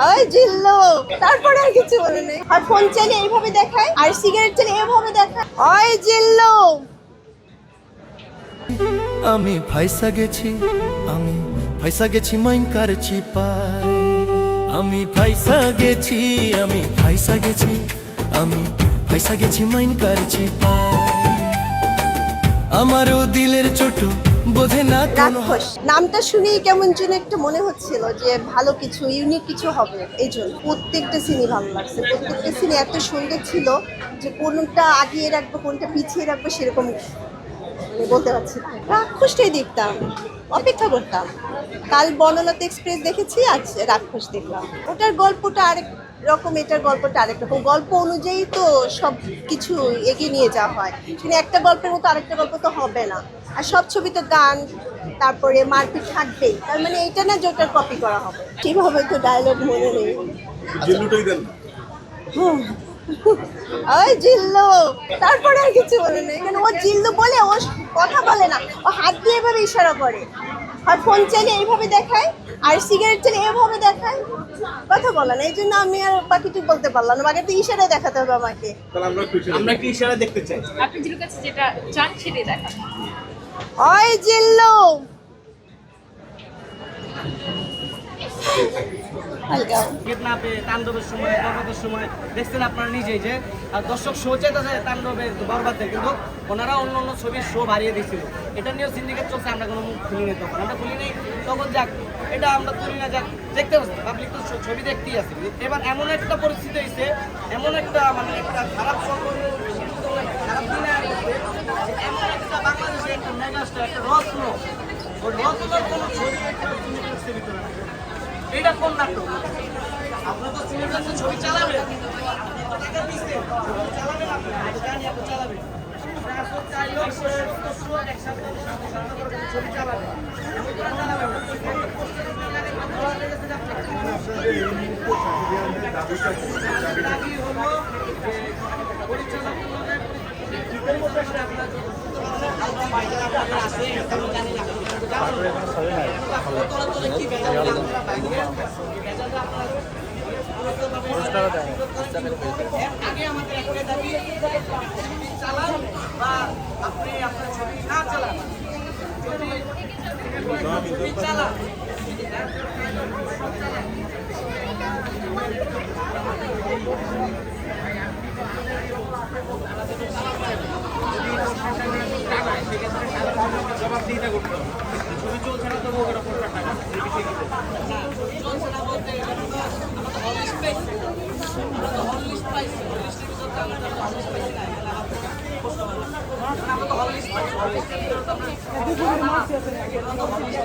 ওই জিল্লো, তারপরে আর কিছু বলে নেই। আর ফোন চালিয়ে এইভাবে দেখায়, আর সিগারেট চালিয়ে এইভাবে দেখায়। ওই জিল্লো, আমি ফাইসা গেছি, আমি ফাইসা গেছি মাইনকার চিপায়। আমি ফাইসা গেছি, আমি ফাইসা গেছি, আমি ফাইসা গেছি মাইনকার চিপায়। আমারও দিলের ছোট বোঝে না কোনো। রাক্ষস নামটা শুনেই কেমন যেন একটা মনে হচ্ছিল যে ভালো কিছু, ইউনিক কিছু হবে। এই জন্য প্রত্যেকটা সিনই ভালো লাগছে, প্রত্যেকটা সিন এত সুন্দর ছিল যে কোনটা আগিয়ে রাখবো কোনটা পিছিয়ে রাখবো সেরকম বলতে পারছি না। রাক্ষসটাই দেখতাম, অপেক্ষা করতাম। কাল বনলতা এক্সপ্রেস দেখেছি, আজ রাক্ষস দেখলাম। ওটার গল্পটা আরেক রকম, এটার গল্পটা আরেক রকম। গল্প অনুযায়ী তো সব কিছু এগিয়ে নিয়ে যাওয়া হয়, কিন্তু একটা গল্পের মতো আরেকটা গল্প তো হবে না। আর সব ছবি তো গান, তারপরে মারপিট থাকবেই, তার মানে এইটা না যে ওটার কপি করা হবে। সেভাবে তো ডায়লগ মনে নেই। হুম। ওই জিল্লু, তারপরে আর কিছু বলে না। এখানে ও জিল্লু বলে, ও কথা বলে না, ও হাত দিয়ে এভাবে ইশারা করে। আর ফোন চালিয়ে এইভাবে দেখায়, আর সিগারেট চালিয়ে এভাবে দেখায়, কথা বলে না। এই জন্য আমি আর বাকিটুকু বলতে পারলাম না, বাকি তো ইশারায় দেখাতে হবে আমাকে। আমরা কি ইশারা দেখতে চাই? আপনি জিলুর কাছে যেটা চান সেটাই দেখান। ওই জিল্লু, তাণ্ডবের সময়, বরবাদের সময় দেখছেন আপনারা নিজেই যে দর্শক শো চাইতেছে তাণ্ডবের বরবাদে, কিন্তু ওনারা অন্য অন্য ছবির শো বাড়িয়ে দিয়েছিল। এটা নিয়েও সিন্ডিকেট চলছে, আমরা কোনো মুখ খুলি নেই, তখন আমরা খুলি নেই। তখন যাক, এটা আমরা তুলি না, যাক দেখতে পাচ্ছি, পাবলিক তো ছবি দেখতেই আছে। এবার এমন একটা পরিস্থিতি হয়েছে, এমন একটা মানে একটা খারাপ সম্পর্ক, খারাপ দিনে এমন একটা বাংলাদেশের একটা মেগাস্টার, একটা রত্ন, ওই রত্নের কোনো ছবি একটা সিনেপ্লেক্সের ভিতরে না। এইটা কোন নাটক? আপনারা তো সিনেপ্লেক্সে ছবি চালাবেন, টাকা দিচ্ছে, ছবি চালাবেন, আপনারা জানি আপনি চালাবেন। আসলে চাইলেও একসাথে ছবি চালাবেন, এমন করে চালাবেন না। দাবি হলো পরিচালক আগে আমাদের একটা দাবি, চালান বা আপনি আপনার ছবি না চালান, ছবি চালান। জবাবদিহিতা করতে হবে। ছবি চলছে না তো ওর ওপর টাকা চলছে না বলতে আমরা তো হল লিস্ট পাইছি, আমরা তো হল লিস্ট পাইছি, হল লিস্টের ভিতরে তো আমরা হল লিস্ট পাইছি না, আমরা তো হল লিস্ট পাইছি, হল লিস্টের ভিতরে তো আমরা হল লিস্ট